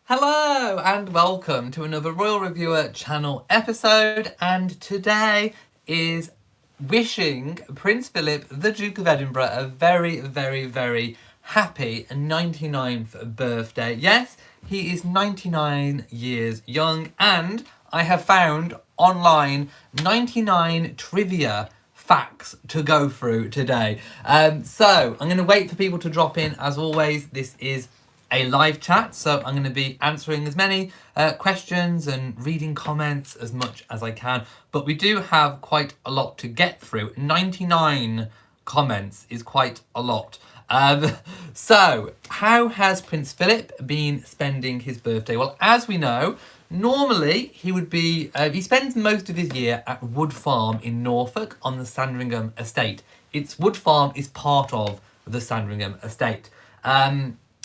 Hello and welcome to another Royal Reviewer channel episode, and today is wishing Prince Philip, the Duke of Edinburgh, a very happy 99th birthday. Yes, he is 99 years young, and I have found online 99 trivia facts to go through today. So I'm going to wait for people to drop in. As always, this is a live chat, so I'm going to be answering as many questions and reading comments as much as I can, but we do have quite a lot to get through. 99 comments is quite a lot. So how has Prince Philip been spending his birthday? Well, as we know, normally he would be he spends most of his year at Wood Farm in Norfolk on the Sandringham estate. Wood Farm is part of the Sandringham estate.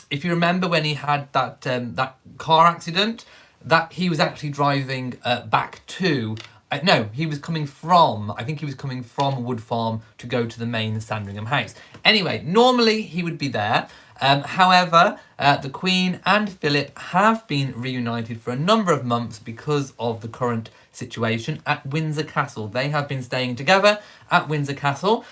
If you remember when he had that car accident, that he was actually driving back to. No, he was coming from. I think he was coming from Wood Farm to go to the main Sandringham house. Anyway, normally he would be there. However, the Queen and Philip have been reunited for a number of months because of the current situation at Windsor Castle. They have been staying together at Windsor Castle.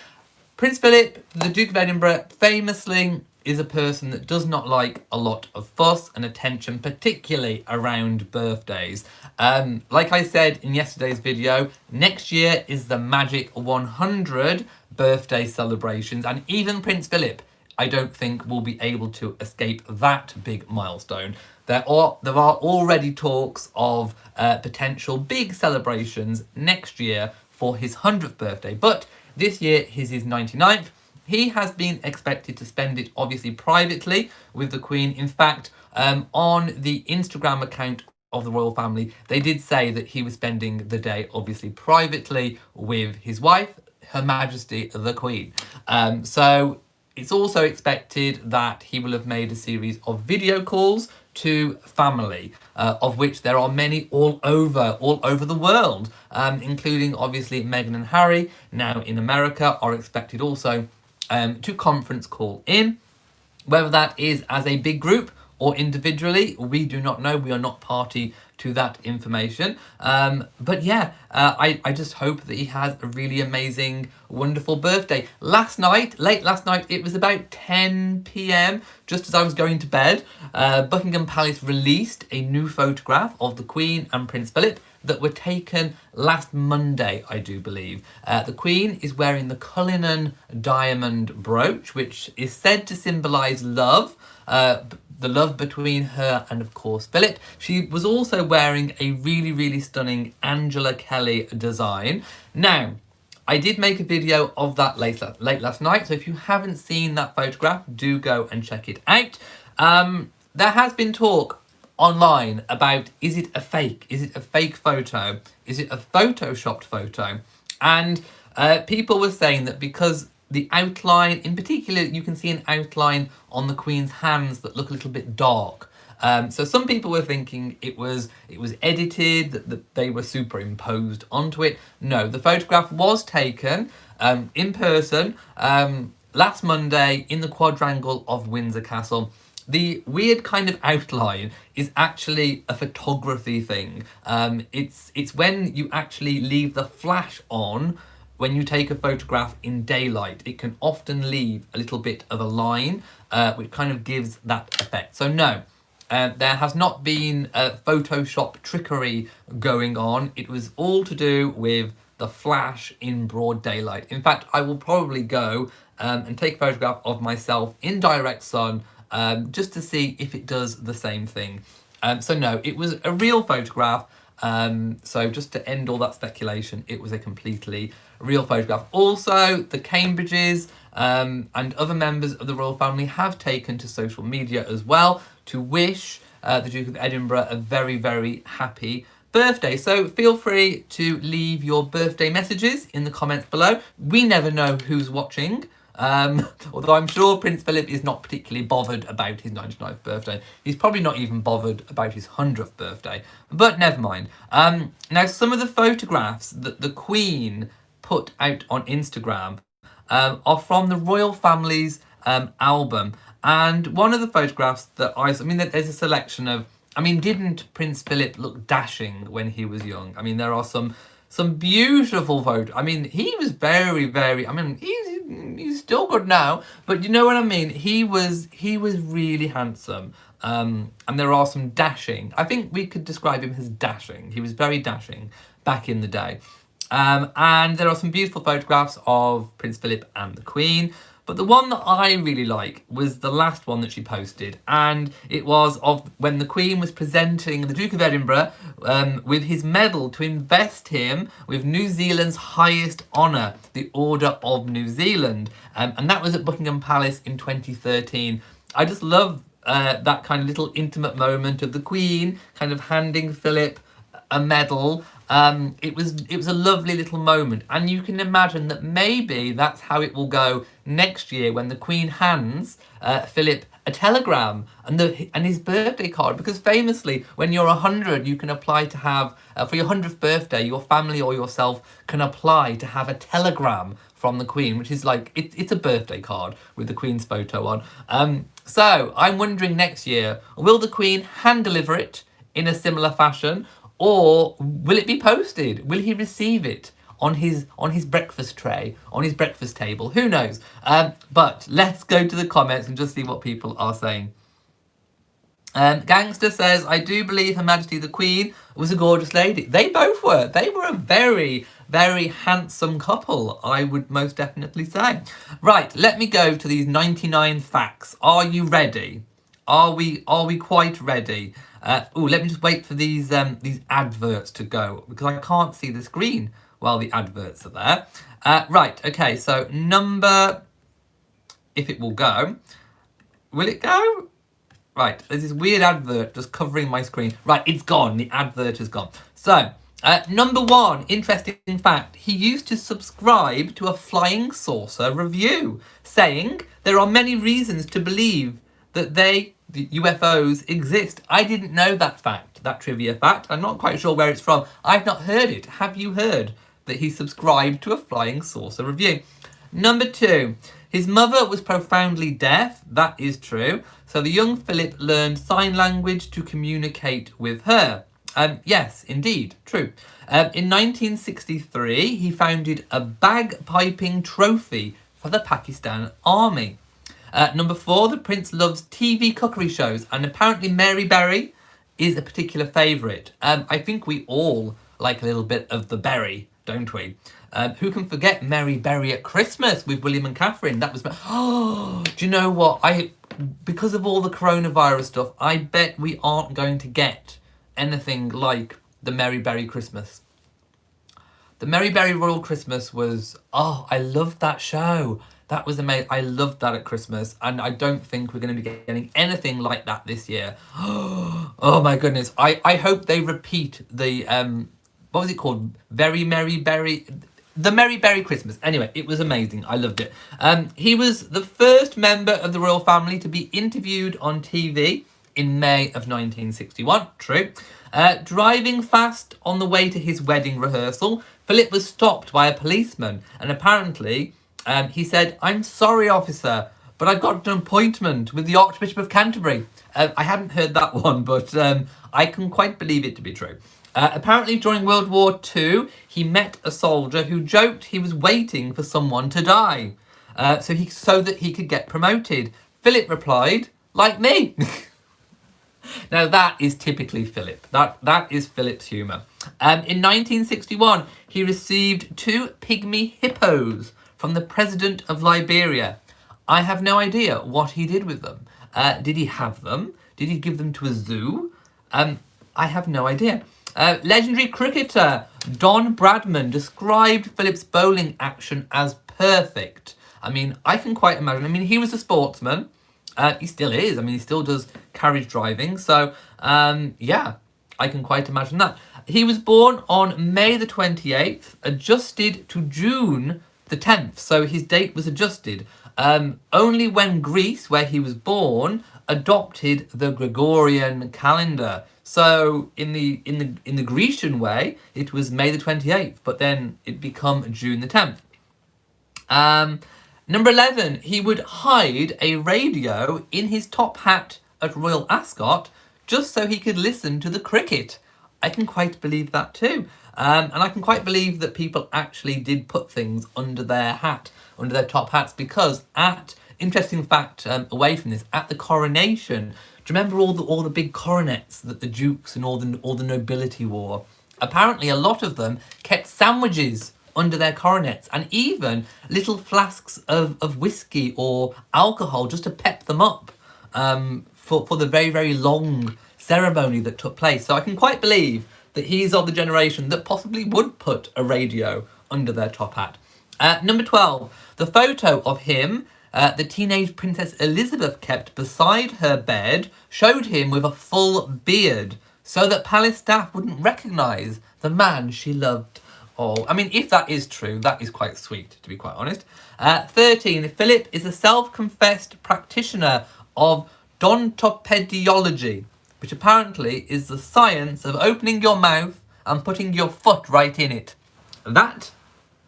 Prince Philip, the Duke of Edinburgh, famously is a person that does not like a lot of fuss and attention, particularly around birthdays. Like I said in yesterday's video, next year is the magic 100 birthday celebrations, and even Prince Philip, I don't think, will be able to escape that big milestone. There are already talks of potential big celebrations next year for his 100th birthday, but this year his 99th. He has been expected to spend it obviously privately with the Queen. In fact, on the Instagram account of the royal family, they did say that he was spending the day obviously privately with his wife, Her Majesty the Queen. So it's also expected that he will have made a series of video calls to family, of which there are many all over the world, including obviously Meghan and Harry, now in America, are expected also to conference call in. Whether that is as a big group or individually, we do not know. We are not party to that information. But yeah, I just hope that he has a really amazing, wonderful birthday. Late last night, it was about 10 p.m, just as I was going to bed, Buckingham Palace released a new photograph of the Queen and Prince Philip that were taken last Monday, I do believe. The Queen is wearing the Cullinan diamond brooch, which is said to symbolise love, the love between her and, of course, Philip. She was also wearing a really stunning Angela Kelly design. Now, I did make a video of that late last night, so if you haven't seen that photograph, do go and check it out. There has been talk online about, is it a fake? Is it a fake photo? Is it a photoshopped photo? And people were saying that because the outline, in particular, you can see an outline on the Queen's hands that look a little bit dark. So some people were thinking it was edited, that they were superimposed onto it. No, the photograph was taken in person last Monday in the quadrangle of Windsor Castle. The weird kind of outline is actually a photography thing. It's when you actually leave the flash on when you take a photograph in daylight. It can often leave a little bit of a line, which kind of gives that effect. So no, there has not been Photoshop trickery going on. It was all to do with the flash in broad daylight. In fact, I will probably go and take a photograph of myself in direct sun, just to see if it does the same thing. So no, it was a real photograph. So just to end all that speculation, it was a completely real photograph. Also, the Cambridges and other members of the royal family have taken to social media as well to wish the Duke of Edinburgh a very happy birthday. So feel free to leave your birthday messages in the comments below. We never know who's watching. Although I'm sure Prince Philip is not particularly bothered about his 99th birthday. He's probably not even bothered about his 100th birthday. But never mind. Now, some of the photographs that the Queen put out on Instagram are from the royal family's album. And one of the photographs that there's a selection of I mean, didn't Prince Philip look dashing when he was young? I mean, there are some beautiful photos. I mean, he was very, very. I mean, he's still good now, but you know what I mean. He was really handsome. And there are some dashing. I think we could describe him as dashing. He was very dashing back in the day. And there are some beautiful photographs of Prince Philip and the Queen. But the one that I really like was the last one that she posted. And it was of when the Queen was presenting the Duke of Edinburgh with his medal to invest him with New Zealand's highest honour, the Order of New Zealand. And that was at Buckingham Palace in 2013. I just love that kind of little intimate moment of the Queen kind of handing Philip a medal. It was a lovely little moment, and you can imagine that maybe that's how it will go next year when the Queen hands Philip a telegram and his birthday card, because famously when you're 100 you can apply to have for your 100th birthday your family or yourself can apply to have a telegram from the Queen, which is like it's a birthday card with the Queen's photo on. So I'm wondering next year, will the Queen hand deliver it in a similar fashion, or will it be posted? Will he receive it on his breakfast tray, on his breakfast table? Who knows? But let's go to the comments and just see what people are saying. Gangster says, I do believe Her Majesty the Queen was a gorgeous lady. They both were. They were a very, very handsome couple, I would most definitely say. Right, let me go to these 99 facts. Are you ready? Are we quite ready? Let me just wait for these adverts to go, because I can't see the screen while the adverts are there. Right, okay, so if it will go. Will it go? Right, there's this weird advert just covering my screen. Right, it's gone. The advert is gone. So, number 1, interesting fact. He used to subscribe to a flying saucer review, saying there are many reasons to believe that the UFOs exist. I didn't know that fact, that trivia fact. I'm not quite sure where it's from. I've not heard it. Have you heard that he subscribed to a flying saucer review? Number 2, his mother was profoundly deaf. That is true. So the young Philip learned sign language to communicate with her. Yes, indeed, true. In 1963, he founded a bagpiping trophy for the Pakistan Army. Number 4, the Prince loves TV cookery shows, and apparently Mary Berry is a particular favourite. I think we all like a little bit of the berry, don't we? Who can forget Mary Berry at Christmas with William and Catherine? That was... Oh, do you know what? Because of all the coronavirus stuff, I bet we aren't going to get anything like the Mary Berry Christmas. The Mary Berry Royal Christmas was... Oh, I loved that show. That was amazing. I loved that at Christmas, and I don't think we're going to be getting anything like that this year. Oh my goodness. I hope they repeat the... what was it called? Very Mary Berry... The Mary Berry Christmas. Anyway, it was amazing. I loved it. He was the first member of the royal family to be interviewed on TV in May of 1961. True. Driving fast on the way to his wedding rehearsal, Philip was stopped by a policeman, and apparently he said, "I'm sorry, officer, but I've got an appointment with the Archbishop of Canterbury." I hadn't heard that one, but I can quite believe it to be true. Apparently, during World War II, he met a soldier who joked he was waiting for someone to die, so that he could get promoted. Philip replied, "Like me." Now, that is typically Philip. That is Philip's humour. In 1961, he received 2 pygmy hippos from the president of Liberia. I have no idea what he did with them. Did he have them? Did he give them to a zoo? I have no idea. Legendary cricketer Don Bradman described Philip's bowling action as perfect. I mean, I can quite imagine. I mean, he was a sportsman. He still is. I mean, he still does carriage driving. So, yeah, I can quite imagine that. He was born on May the 28th, adjusted to June the 10th. So his date was adjusted. Only when Greece, where he was born, adopted the Gregorian calendar. So in the Grecian way, it was May the 28th, but then it become June the 10th. Number 11, he would hide a radio in his top hat at Royal Ascot just so he could listen to the cricket. I can quite believe that too. And I can quite believe that people actually did put things under their hat, under their top hats, because interesting fact, away from this, at the coronation, do you remember all the big coronets that the dukes and all the nobility wore? Apparently a lot of them kept sandwiches under their coronets, and even little flasks of whiskey or alcohol just to pep them up for the very, very long ceremony that took place. So I can quite believe that he's of the generation that possibly would put a radio under their top hat. Number 12, the photo of him, the teenage Princess Elizabeth kept beside her bed, showed him with a full beard so that palace staff wouldn't recognise the man she loved. Oh, I mean, if that is true, that is quite sweet, to be quite honest. 13, Philip is a self-confessed practitioner of dontopediology, which apparently is the science of opening your mouth and putting your foot right in it. That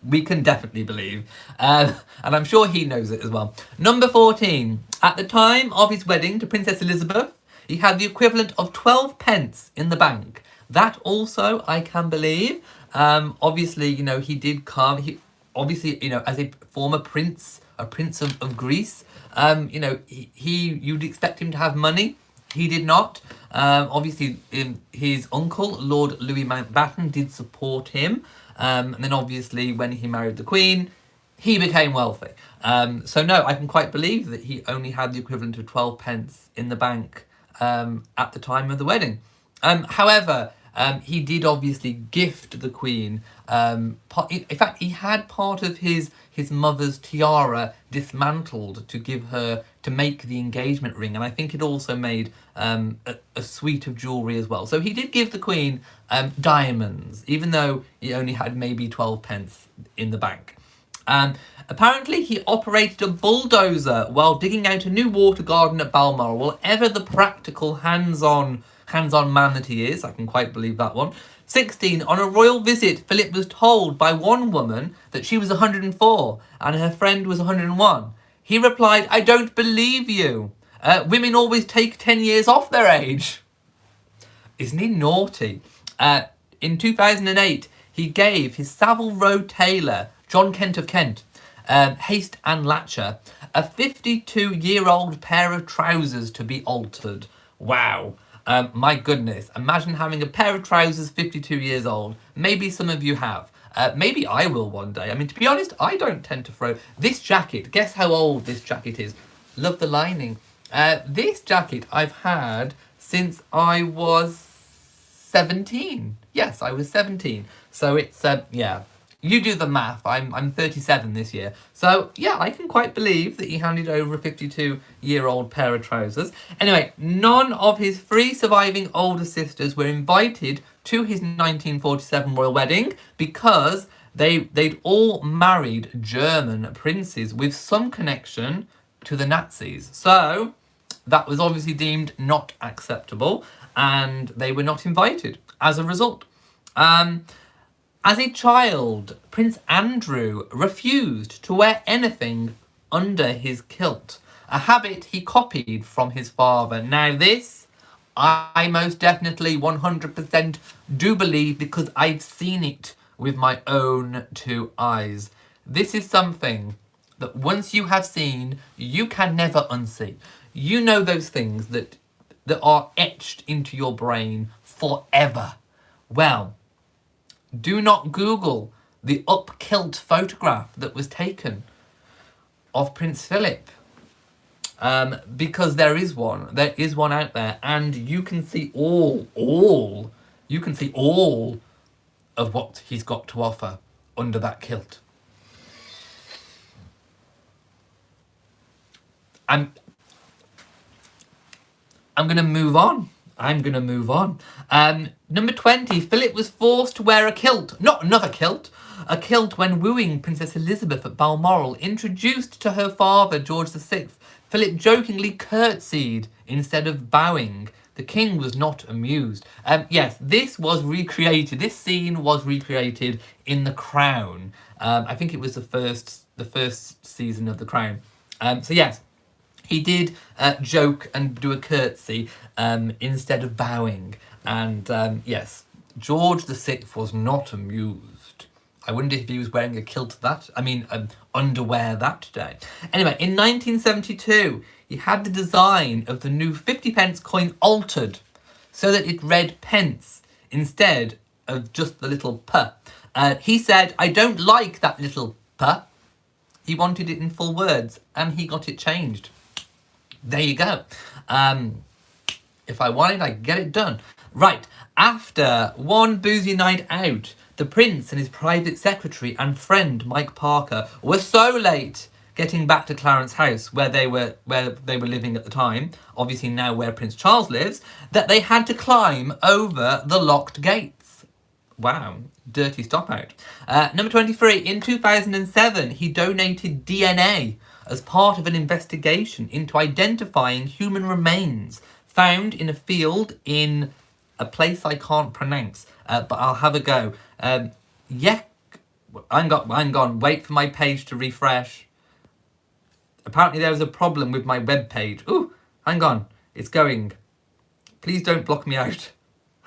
we can definitely believe. And I'm sure he knows it as well. Number 14, at the time of his wedding to Princess Elizabeth, he had the equivalent of 12 pence in the bank. That also I can believe. Obviously, you know, he did come, obviously, you know, as a former prince, a prince of Greece, you know, you'd expect him to have money. He did not. Obviously, his uncle, Lord Louis Mountbatten, did support him. And then obviously when he married the Queen, he became wealthy. So no, I can quite believe that he only had the equivalent of 12 pence in the bank at the time of the wedding. However, he did obviously gift the Queen. In fact, he had part of his mother's tiara dismantled to give her, to make the engagement ring, and I think it also made a suite of jewellery as well. So he did give the Queen diamonds, even though he only had maybe 12 pence in the bank. Apparently he operated a bulldozer while digging out a new water garden at Balmoral. Well, ever the practical hands-on man that he is, I can quite believe that one. 16, on a royal visit, Philip was told by one woman that she was 104 and her friend was 101. He replied, "I don't believe you. Women always take 10 years off their age." Isn't he naughty? In 2008, he gave his Savile Row tailor, John Kent of Kent, Haste and Latcher, a 52-year-old pair of trousers to be altered. Wow. My goodness, imagine having a pair of trousers 52 years old. Maybe some of you have. Maybe I will one day. I mean, to be honest, I don't tend to throw... This jacket, guess how old this jacket is? Love the lining. This jacket I've had since I was 17. Yes, I was 17. So it's, yeah... You do the math. I'm 37 this year. So, yeah, I can quite believe that he handed over a 52-year-old pair of trousers. Anyway, none of his 3 surviving older sisters were invited to his 1947 royal wedding because they'd all married German princes with some connection to the Nazis. So, that was obviously deemed not acceptable, and they were not invited as a result. As a child, Prince Andrew refused to wear anything under his kilt, a habit he copied from his father. Now this, I most definitely 100% do believe, because I've seen it with my own 2 eyes. This is something that once you have seen, you can never unsee. You know those things that are etched into your brain forever. Well, do not Google the up-kilt photograph that was taken of Prince Philip, because there is one out there, and you can see all of what he's got to offer under that kilt. I'm gonna move on. Number 20, Philip was forced to wear a kilt. Not another kilt. A kilt when wooing Princess Elizabeth at Balmoral. Introduced to her father, George VI, Philip jokingly curtsied instead of bowing. The king was not amused. Yes, this scene was recreated in The Crown. I think it was the first season of The Crown. So yes, He did joke and do a curtsy instead of bowing. And yes, George VI was not amused. I wonder if he was wearing a kilt underwear that day. Anyway, in 1972, he had the design of the new 50p coin altered so that it read pence instead of just the little p. He said, "I don't like that little p." He wanted it in full words, and he got it changed. There you go. If I wanted, I could get it done. Right, after one boozy night out, the Prince and his private secretary and friend Mike Parker were so late getting back to Clarence House, where they were living at the time, obviously now where Prince Charles lives, that they had to climb over the locked gates. Wow, dirty stop out. Number 23, in 2007, he donated DNA as part of an investigation into identifying human remains found in a field in a place I can't pronounce, but I'll have a go. Hang on, wait for my page to refresh. Apparently there was a problem with my web page. Ooh, hang on, it's going. Please don't block me out.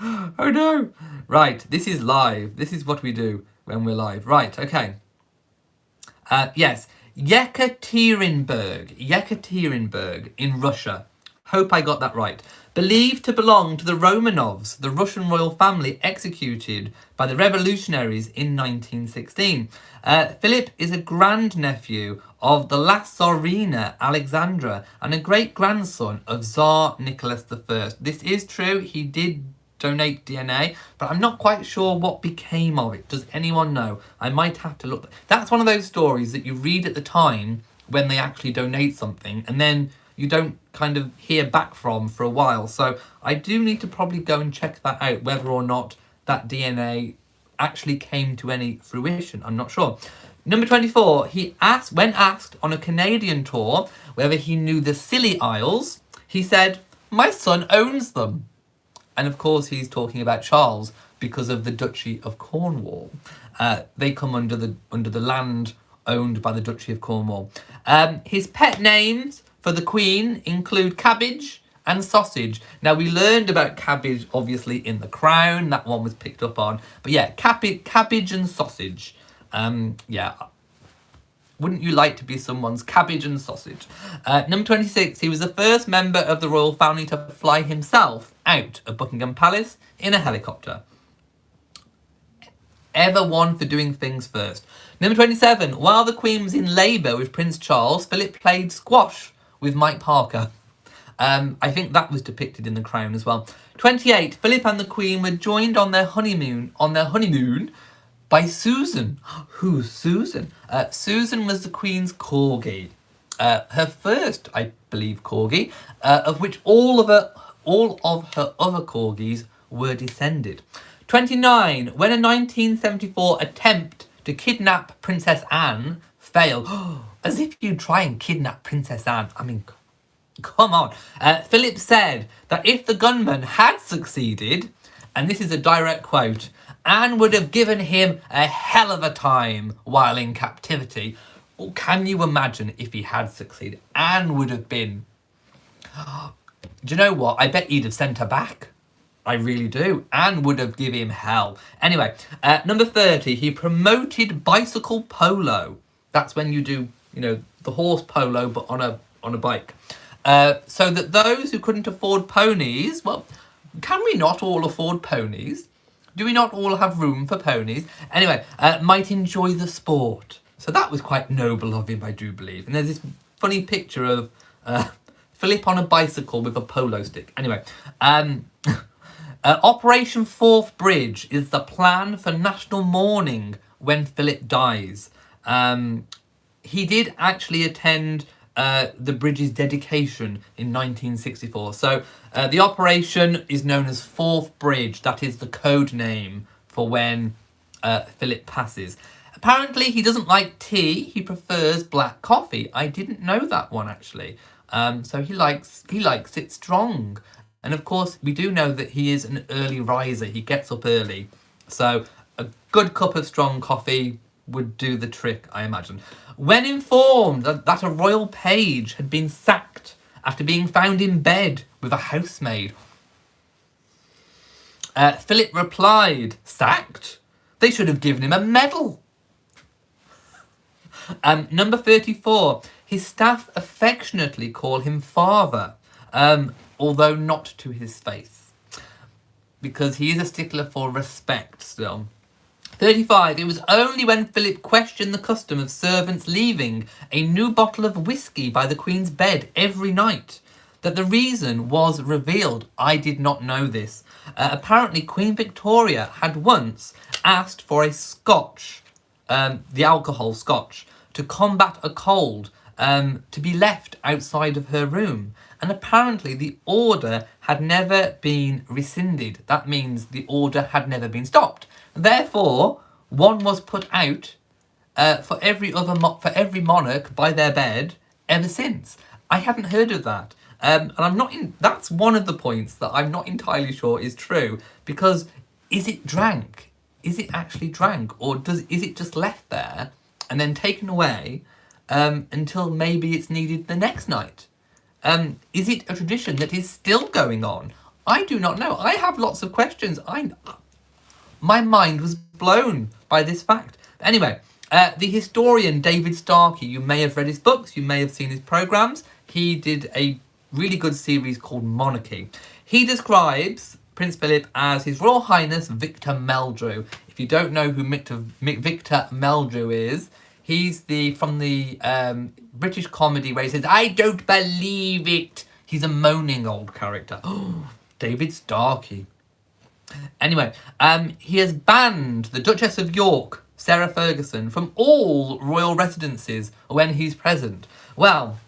Oh no. Right, this is live. This is what we do when we're live. Right, okay. Yes, Yekaterinburg in Russia. Hope I got that right. Believed to belong to the Romanovs, the Russian royal family executed by the revolutionaries in 1916. Philip is a grandnephew of the last Tsarina Alexandra and a great-grandson of Tsar Nicholas I. This is true, he did donate DNA, but I'm not quite sure what became of it. Does anyone know? I might have to look. That's one of those stories that you read at the time when they actually donate something, and then you don't kind of hear back from for a while. So I do need to probably go and check that out, whether or not that DNA actually came to any fruition. I'm not sure. Number 24, when asked on a Canadian tour whether he knew the Scilly Isles, he said, "My son owns them." And of course he's talking about Charles because of the Duchy of Cornwall. They come under the land owned by the Duchy of Cornwall. His pet names for the Queen include Cabbage and Sausage. Now, we learned about Cabbage, obviously, in The Crown. That one was picked up on. But yeah, Cabbage and Sausage. Yeah. Wouldn't you like to be someone's cabbage and sausage? Number 26, he was the first member of the royal family to fly himself out of Buckingham Palace in a helicopter. Ever one for doing things first. Number 27, while the Queen was in labour with Prince Charles, Philip played squash with Mike Parker. I think that was depicted in The Crown as well. 28, Philip and the Queen were joined on their honeymoon by Susan. Who's Susan? Susan was the Queen's corgi. Her first, I believe, corgi, of which all of her other corgis were descended. 29, when a 1974 attempt to kidnap Princess Anne failed. As if you'd try and kidnap Princess Anne. I mean, come on. Philip said that if the gunman had succeeded, and this is a direct quote, Anne would have given him a hell of a time while in captivity. Oh, can you imagine if he had succeeded? Anne would have been... Do you know what? I bet he'd have sent her back. I really do. Anne would have given him hell. Anyway, number 30, he promoted bicycle polo. That's when you do, the horse polo, but on a bike. So that those who couldn't afford ponies, well, can we not all afford ponies? Do we not all have room for ponies? Anyway, might enjoy the sport. So that was quite noble of him, I do believe. And there's this funny picture of Philip on a bicycle with a polo stick. Anyway, Operation Fourth Bridge is the plan for national mourning when Philip dies. He did actually attend the bridge's dedication in 1964. So the operation is known as Fourth Bridge. That is the code name for when Philip passes. Apparently he doesn't like tea. He prefers black coffee. I didn't know that one, actually. So he likes it strong. And of course, we do know that he is an early riser. He gets up early. So a good cup of strong coffee would do the trick, I imagine. When informed that a royal page had been sacked after being found in bed with a housemaid, Philip replied, "Sacked? They should have given him a medal." Number 34. His staff affectionately call him father, although not to his face, because he is a stickler for respect still. 35. It was only when Philip questioned the custom of servants leaving a new bottle of whiskey by the Queen's bed every night that the reason was revealed. I did not know this. Apparently, Queen Victoria had once asked for a scotch, the alcohol scotch, to combat a cold, to be left outside of her room. And apparently the order had never been rescinded. That means the order had never been stopped. Therefore, one was put out for every monarch by their bed ever since. I hadn't heard of that. And I'm not in. That's one of the points that I'm not entirely sure is true, because is it drank? Is it actually drank, or is it just left there and then taken away until maybe it's needed the next night? Is it a tradition that is still going on? I do not know. I have lots of questions. My mind was blown by this fact. Anyway, the historian David Starkey, you may have read his books, you may have seen his programmes. He did a really good series called Monarchy. He describes Prince Philip as His Royal Highness Victor Meldrew. If you don't know who Victor Meldrew is, he's from the British comedy where he says, "I don't believe it." He's a moaning old character. Oh, David Starkey. Anyway, he has banned the Duchess of York, Sarah Ferguson, from all royal residences when he's present. Well,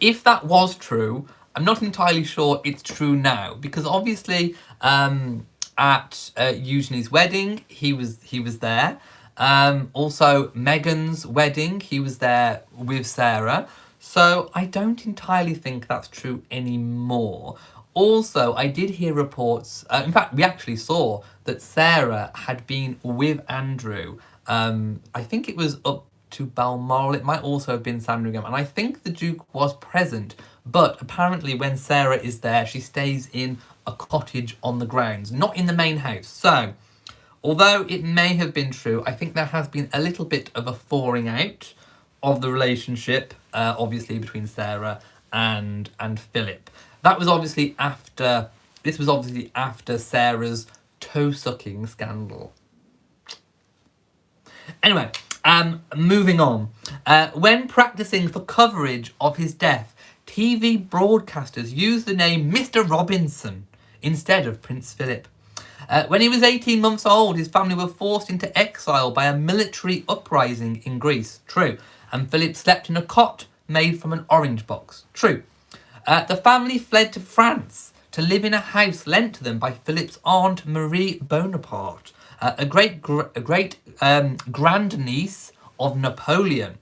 if that was true, I'm not entirely sure it's true now, because obviously at Eugenie's wedding, he was there. Also, Meghan's wedding, he was there with Sarah. So I don't entirely think that's true anymore. Also, I did hear reports, in fact, we actually saw that Sarah had been with Andrew. I think it was up to Balmoral. It might also have been Sandringham. And I think the Duke was present. But apparently when Sarah is there, she stays in a cottage on the grounds, not in the main house. So, although it may have been true, I think there has been a little bit of a thawing out of the relationship, obviously, between Sarah and Philip. This was obviously after Sarah's toe-sucking scandal. Anyway, moving on. When practicing for coverage of his death, TV broadcasters used the name Mr. Robinson instead of Prince Philip. When he was 18 months old, his family were forced into exile by a military uprising in Greece. True. And Philip slept in a cot made from an orange box. True. The family fled to France to live in a house lent to them by Philip's aunt Marie Bonaparte, a great grandniece of Napoleon.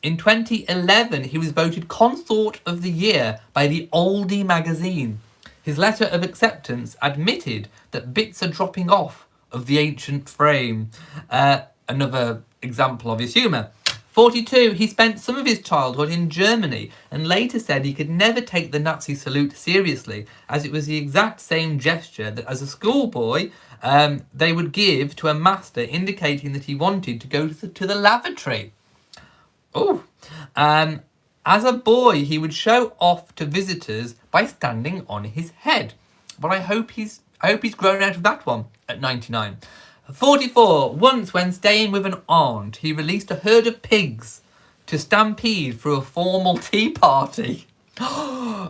In 2011, he was voted Consort of the Year by the Oldie magazine. His letter of acceptance admitted that bits are dropping off of the ancient frame. Another example of his humour. 42, he spent some of his childhood in Germany and later said he could never take the Nazi salute seriously, as it was the exact same gesture that as a schoolboy they would give to a master, indicating that he wanted to go to the lavatory. Oh, as a boy, he would show off to visitors by standing on his head. But I hope he's grown out of that one at 99. 44. Once, when staying with an aunt, he released a herd of pigs to stampede through a formal tea party.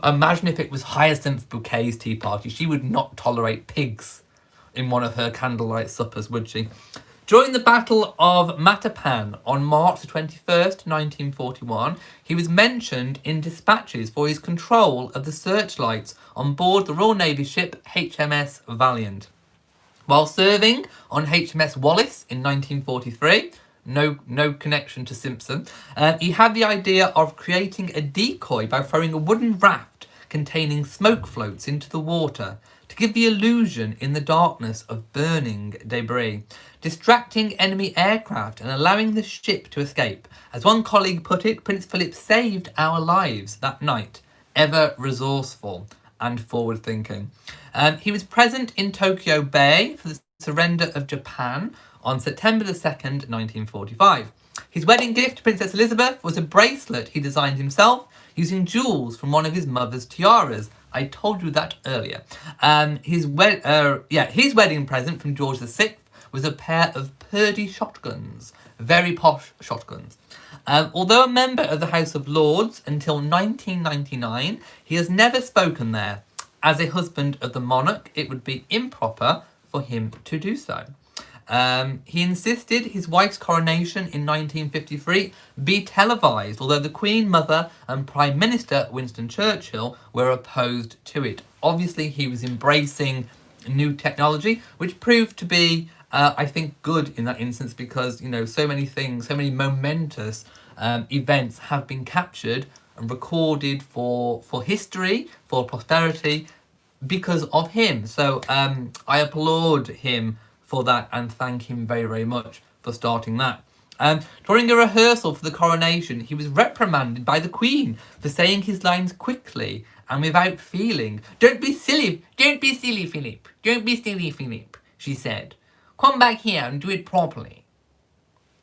Imagine if it was Hyacinth Bouquet's tea party. She would not tolerate pigs in one of her candlelight suppers, would she? During the Battle of Matapan on March 21st, 1941, he was mentioned in dispatches for his control of the searchlights on board the Royal Navy ship HMS Valiant. While serving on HMS Wallace in 1943, no connection to Simpson, he had the idea of creating a decoy by throwing a wooden raft containing smoke floats into the water to give the illusion in the darkness of burning debris, distracting enemy aircraft and allowing the ship to escape. As one colleague put it, Prince Philip saved our lives that night, ever resourceful and forward-thinking. He was present in Tokyo Bay for the surrender of Japan on September the 2nd, 1945. His wedding gift to Princess Elizabeth was a bracelet he designed himself using jewels from one of his mother's tiaras. I told you that earlier. His wedding present from George VI was a pair of Purdy shotguns, very posh shotguns. Although a member of the House of Lords until 1999, he has never spoken there. As a husband of the monarch, it would be improper for him to do so. He insisted his wife's coronation in 1953 be televised, although the Queen Mother and Prime Minister Winston Churchill were opposed to it. Obviously, he was embracing new technology, which proved to be, I think, good in that instance because, so many things, so many momentous events have been captured and recorded for history, for posterity, because of him. So I applaud him for that and thank him very, very much for starting that. During a rehearsal for the coronation, he was reprimanded by the Queen for saying his lines quickly and without feeling. Don't be silly, Philip. Don't be silly, Philip, she said. Come back here and do it properly.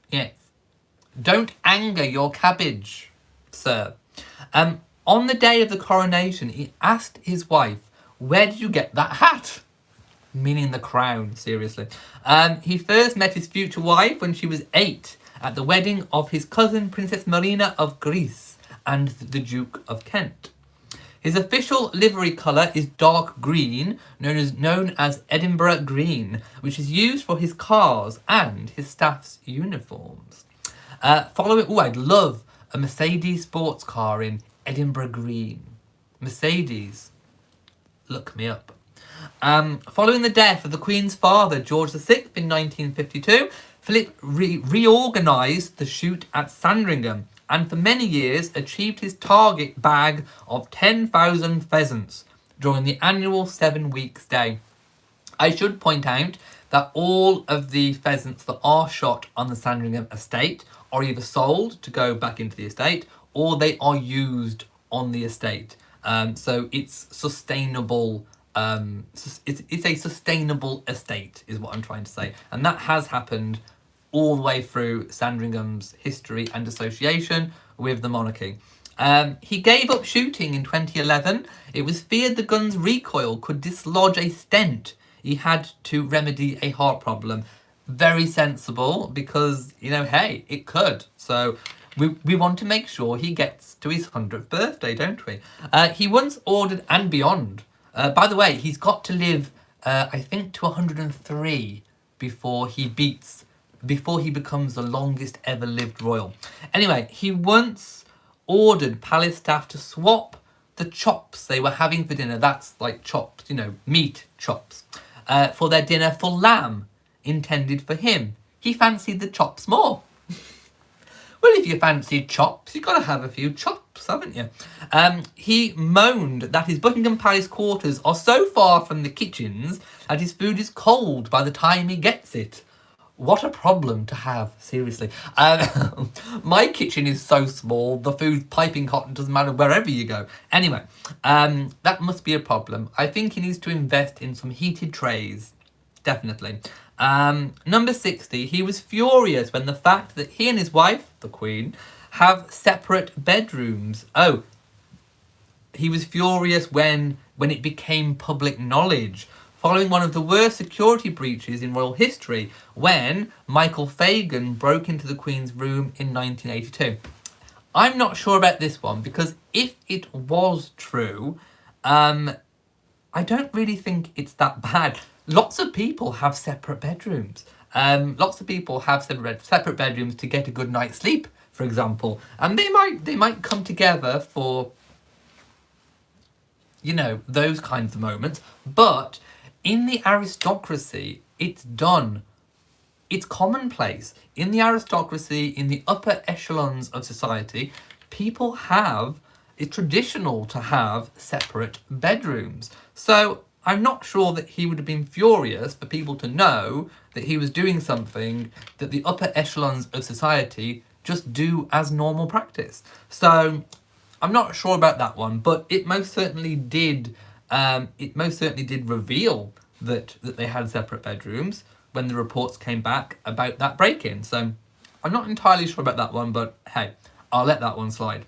Yes. Don't anger your cabbage, sir. On the day of the coronation, he asked his wife, where did you get that hat? Meaning the crown, seriously. He first met his future wife when she was 8 at the wedding of his cousin Princess Marina of Greece and the Duke of Kent. His official livery colour is dark green, known as Edinburgh green, which is used for his cars and his staff's uniforms. I'd love a Mercedes sports car in Edinburgh green. Mercedes, look me up. Following the death of the Queen's father, George VI, in 1952, Philip reorganised the shoot at Sandringham and for many years achieved his target bag of 10,000 pheasants during the annual 7 weeks day. I should point out that all of the pheasants that are shot on the Sandringham estate are either sold to go back into the estate or they are used on the estate. So it's sustainable. It's a sustainable estate is what I'm trying to say. And that has happened all the way through Sandringham's history and association with the monarchy. He gave up shooting in 2011. It was feared the gun's recoil could dislodge a stent. He had to remedy a heart problem. Very sensible because, hey, it could. So we want to make sure he gets to his 100th birthday, don't we? He once ordered and beyond. By the way, he's got to live, I think, to 103 before he becomes the longest ever lived royal. Anyway, he once ordered palace staff to swap the chops they were having for dinner. That's like chops, meat chops, for their dinner for lamb intended for him. He fancied the chops more. Well, if you fancy chops, you've got to have a few chops, haven't you? He moaned that his Buckingham Palace quarters are so far from the kitchens that his food is cold by the time he gets it. What a problem to have, seriously. My kitchen is so small, the food's piping hot, it doesn't matter wherever you go. Anyway, that must be a problem. I think he needs to invest in some heated trays. Definitely. Number 60, he was furious when the fact that he and his wife, the Queen, have separate bedrooms. Oh, he was furious when it became public knowledge, following one of the worst security breaches in royal history, when Michael Fagan broke into the Queen's room in 1982. I'm not sure about this one, because if it was true, I don't really think it's that bad. Lots of people have separate bedrooms. Lots of people have separate bedrooms to get a good night's sleep, for example. And they might come together for, those kinds of moments. But in the aristocracy, it's done. It's commonplace. In the aristocracy, in the upper echelons of society, it's traditional to have separate bedrooms. So I'm not sure that he would have been furious for people to know that he was doing something that the upper echelons of society just do as normal practice. So I'm not sure about that one, but it most certainly did. It most certainly did reveal that they had separate bedrooms when the reports came back about that break-in. So I'm not entirely sure about that one, but hey, I'll let that one slide.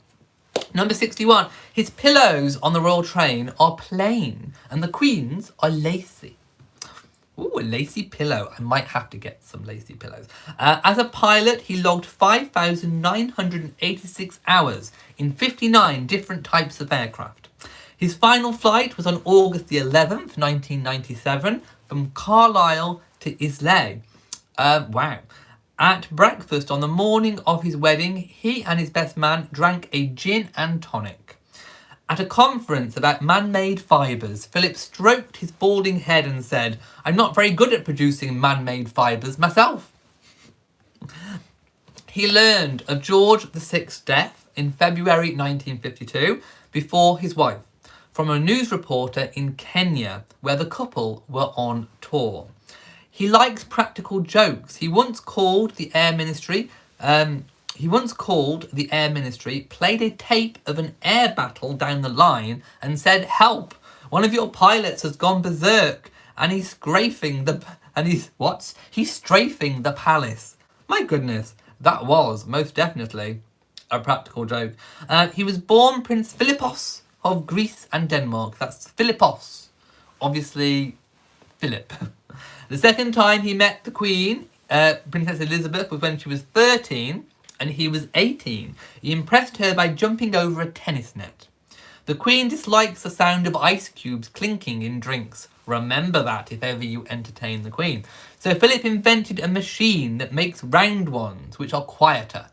Number 61, his pillows on the royal train are plain and the Queen's are lacy. Ooh, a lacy pillow. I might have to get some lacy pillows. As a pilot, he logged 5,986 hours in 59 different types of aircraft. His final flight was on August the 11th, 1997, from Carlisle to Islay. Wow. At breakfast on the morning of his wedding, he and his best man drank a gin and tonic. At a conference about man-made fibres, Philip stroked his balding head and said, "I'm not very good at producing man-made fibres myself." He learned of George VI's death in February 1952 before his wife, from a news reporter in Kenya, where the couple were on tour. He likes practical jokes. He once called the Air Ministry, played a tape of an air battle down the line and said, "Help! One of your pilots has gone berserk and he's strafing the palace." My goodness, that was most definitely a practical joke. He was born Prince Philippos of Greece and Denmark. That's Philippos, obviously Philip. The second time he met the Queen, Princess Elizabeth, was when she was 13 and he was 18. He impressed her by jumping over a tennis net. The Queen dislikes the sound of ice cubes clinking in drinks. Remember that if ever you entertain the Queen. So Philip invented a machine that makes round ones, which are quieter.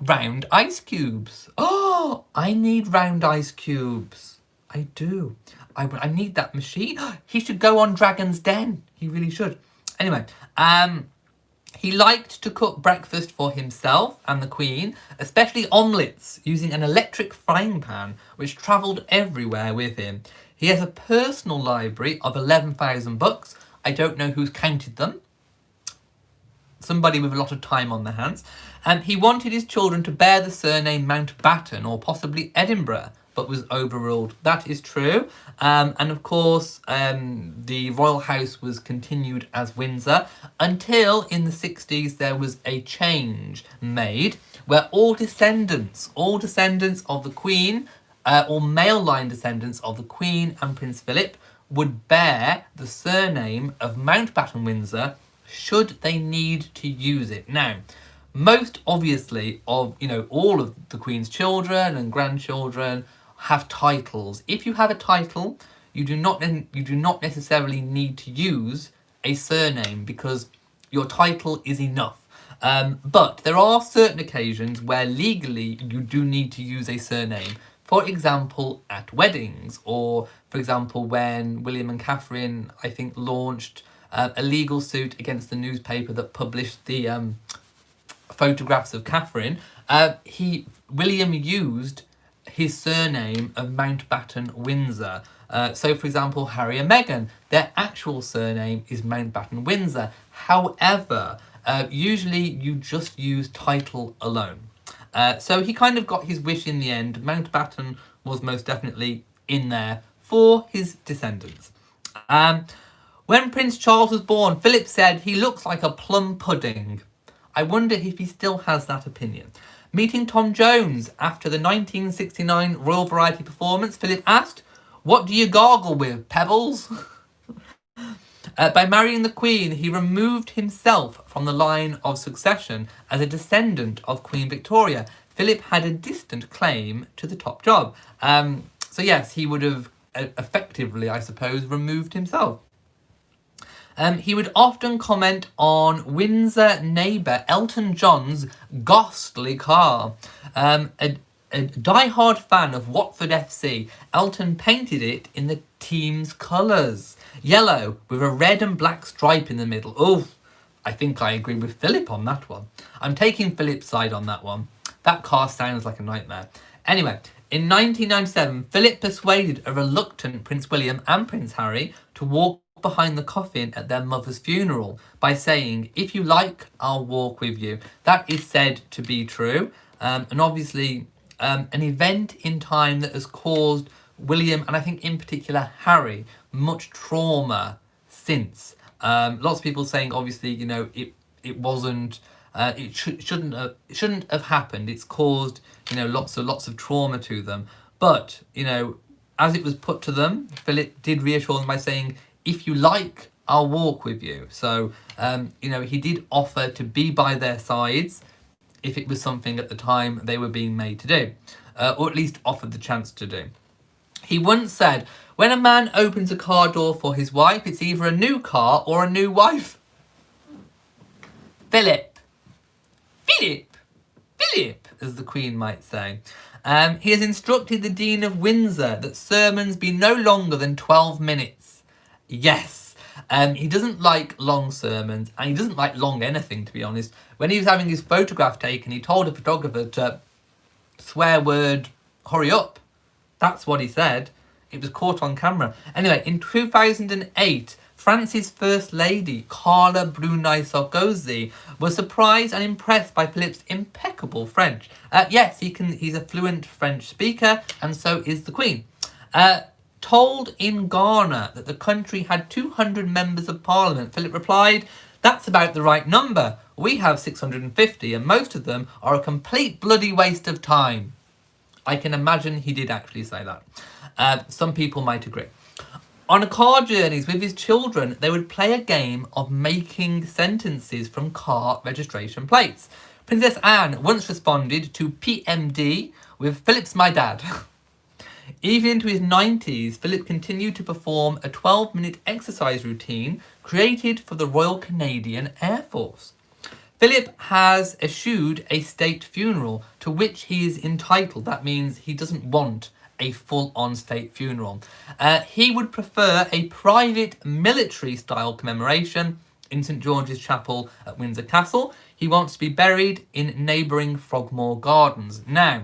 Round ice cubes. Oh, I need round ice cubes. I do. I need that machine. He should go on Dragon's Den. He really should. Anyway, he liked to cook breakfast for himself and the Queen, especially omelettes, using an electric frying pan, which travelled everywhere with him. He has a personal library of 11,000 books. I don't know who's counted them. Somebody with a lot of time on their hands. He wanted his children to bear the surname Mountbatten or possibly Edinburgh, but was overruled. That is true. And of course, the royal house was continued as Windsor until in the 60s there was a change made where all descendants of the Queen, or male line descendants of the Queen and Prince Philip, would bear the surname of Mountbatten Windsor should they need to use it. Now, most obviously of, all of the Queen's children and grandchildren have titles. If you have a title, you do not necessarily need to use a surname because your title is enough. But there are certain occasions where legally you do need to use a surname. For example, at weddings, or for example, when William and Catherine, I think, launched a legal suit against the newspaper that published the photographs of Catherine, William used his surname of Mountbatten Windsor. So, for example, Harry and Meghan, their actual surname is Mountbatten Windsor. However, usually you just use title alone. So he kind of got his wish in the end. Mountbatten was most definitely in there for his descendants. When Prince Charles was born, Philip said he looks like a plum pudding. I wonder if he still has that opinion. Meeting Tom Jones after the 1969 Royal Variety performance, Philip asked, "What do you gargle with, pebbles?" By marrying the Queen, he removed himself from the line of succession as a descendant of Queen Victoria. Philip had a distant claim to the top job. So yes, he would have effectively, I suppose, removed himself. He would often comment on Windsor neighbour Elton John's ghastly car. A die-hard fan of Watford FC, Elton painted it in the team's colours. Yellow with a red and black stripe in the middle. Oh, I think I agree with Philip on that one. I'm taking Philip's side on that one. That car sounds like a nightmare. Anyway, In 1997, Philip persuaded a reluctant Prince William and Prince Harry to walk behind the coffin at their mother's funeral by saying, "If you like, I'll walk with you." That is said to be true. And obviously, an event in time that has caused William, and I think in particular Harry, much trauma since. Lots of people saying, obviously, it wasn't, it shouldn't have happened. It's caused, lots of trauma to them. But, as it was put to them, Philip did reassure them by saying, "If you like, I'll walk with you." So, he did offer to be by their sides if it was something at the time they were being made to do, or at least offered the chance to do. He once said, "When a man opens a car door for his wife, it's either a new car or a new wife." Philip, as the Queen might say. He has instructed the Dean of Windsor that sermons be no longer than 12 minutes. Yes. He doesn't like long sermons, and he doesn't like long anything, to be honest. When he was having his photograph taken, he told a photographer to swear word, "Hurry up." That's what he said. It was caught on camera. Anyway, in 2008, France's First Lady, Carla Bruni Sarkozy, was surprised and impressed by Philip's impeccable French. Yes, he's a fluent French speaker, and so is the Queen. Told in Ghana that the country had 200 members of parliament, Philip replied, "That's about the right number. We have 650, and most of them are a complete bloody waste of time." I can imagine he did actually say that. Some people might agree. On car journeys with his children, they would play a game of making sentences from car registration plates. Princess Anne once responded to PMD with, "Philip's my dad." Even into his 90s, Philip continued to perform a 12-minute exercise routine created for the Royal Canadian Air Force. Philip has eschewed a state funeral to which he is entitled. That means he doesn't want a full-on state funeral. He would prefer a private military-style commemoration in St George's Chapel at Windsor Castle. He wants to be buried in neighbouring Frogmore Gardens. Now,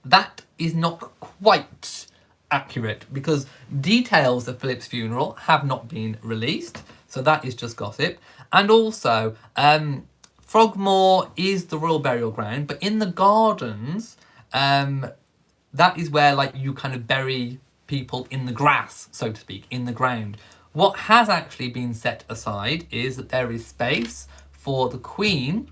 that is not quite accurate because details of Philip's funeral have not been released, so that is just gossip. And also, Frogmore is the royal burial ground, but in the gardens, that is where you kind of bury people in the grass, so to speak, in the ground. What has actually been set aside is that there is space for the Queen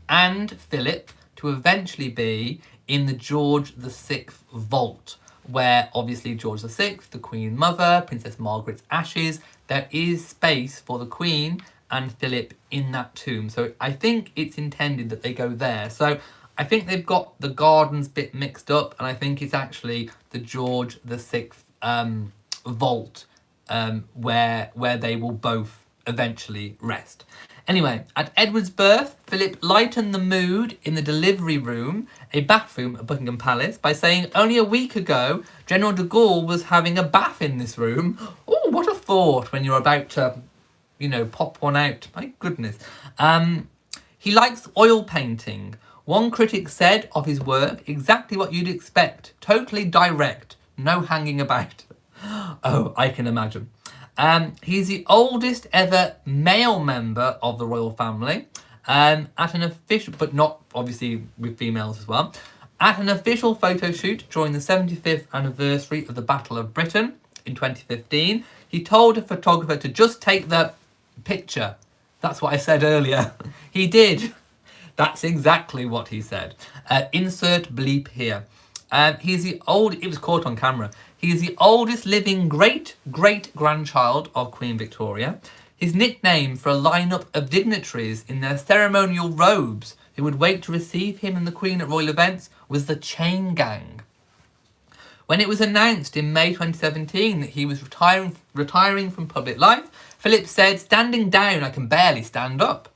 and Philip to eventually be in the George VI vault, where obviously George VI, the Queen Mother, Princess Margaret's ashes, there is space for the Queen and Philip in that tomb. So I think it's intended that they go there. So I think they've got the gardens bit mixed up, and I think it's actually the George VI vault where they will both eventually rest. Anyway, at Edward's birth, Philip lightened the mood in the delivery room, a bathroom at Buckingham Palace, by saying, "Only a week ago, General de Gaulle was having a bath in this room." Oh, what a thought when you're about to, pop one out. My goodness. He likes oil painting. One critic said of his work, "Exactly what you'd expect. Totally direct. No hanging about." Oh, I can imagine. He's the oldest ever male member of the royal family, at an official, but not obviously with females as well, at an official photo shoot during the 75th anniversary of the Battle of Britain in 2015. He told a photographer to just take the picture. That's what I said earlier. He did. That's exactly what he said. Insert bleep here. It was caught on camera. He is the oldest living great-great-grandchild of Queen Victoria. His nickname for a lineup of dignitaries in their ceremonial robes who would wait to receive him and the Queen at royal events was the Chain Gang. When it was announced in May 2017 that he was retiring from public life, Philip said, "Standing down, I can barely stand up."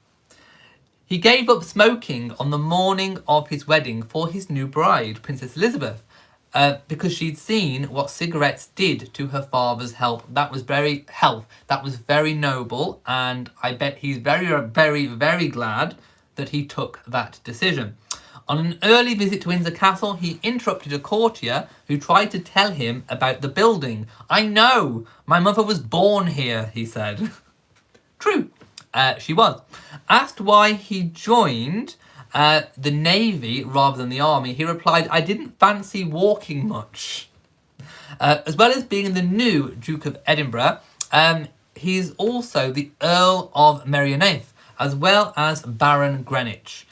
He gave up smoking on the morning of his wedding for his new bride, Princess Elizabeth, because she'd seen what cigarettes did to her father's health. That was very noble, and I bet he's very, very, very glad that he took that decision. On an early visit to Windsor Castle, he interrupted a courtier who tried to tell him about the building. I know, my mother was born here, he said. True, she was. Asked why he joined the Navy rather than the Army, he replied, I didn't fancy walking much. As well as being the new Duke of Edinburgh, he's also the Earl of Merioneth, as well as Baron Greenwich.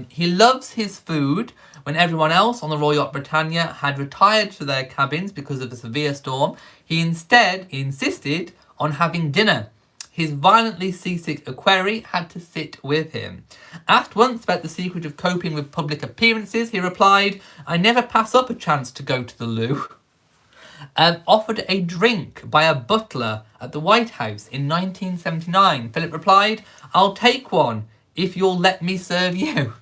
He loves his food. When everyone else on the Royal Yacht Britannia had retired to their cabins because of a severe storm, he insisted on having dinner. His violently seasick equerry had to sit with him. Asked once about the secret of coping with public appearances, he replied, I never pass up a chance to go to the loo. Offered a drink by a butler at the White House in 1979. Philip replied, I'll take one if you'll let me serve you.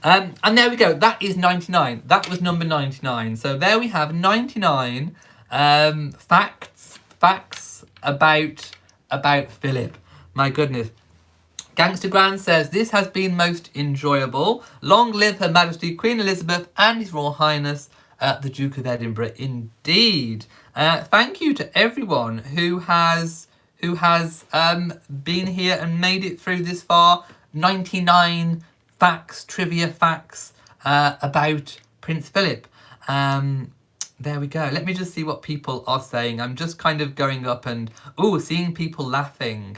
And there we go. That is 99. That was number 99. So there we have 99 facts about Philip. My goodness. Gangster Grand says, this has been most enjoyable. Long live Her Majesty Queen Elizabeth and His Royal Highness the Duke of Edinburgh. Indeed. Thank you to everyone who has been here and made it through this far. 99 facts, trivia facts about Prince Philip. There we go. Let me just see what people are saying. I'm just kind of going up and seeing people laughing.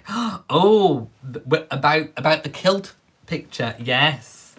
About the kilt picture. Yes.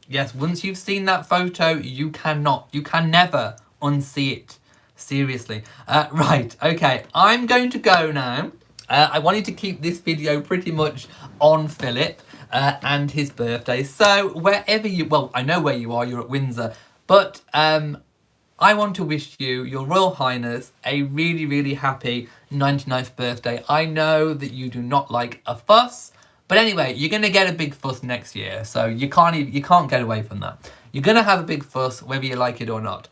Yes, once you've seen that photo, you can never unsee it. Seriously. Right, okay, I'm going to go now. I wanted to keep this video pretty much on Philip and his birthday. So wherever I know where you are, you're at Windsor. But I want to wish you, Your Royal Highness, a really, really happy 99th birthday. I know that you do not like a fuss. But anyway, you're going to get a big fuss next year, so you can't get away from that. You're going to have a big fuss whether you like it or not.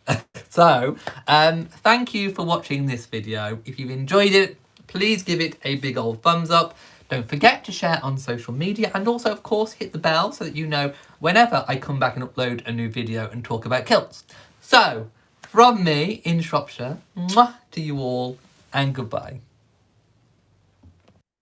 So, thank you for watching this video. If you've enjoyed it, please give it a big old thumbs up. Don't forget to share on social media, and also, of course, hit the bell so that you know whenever I come back and upload a new video and talk about kilts. So, from me in Shropshire, mwah to you all, and goodbye.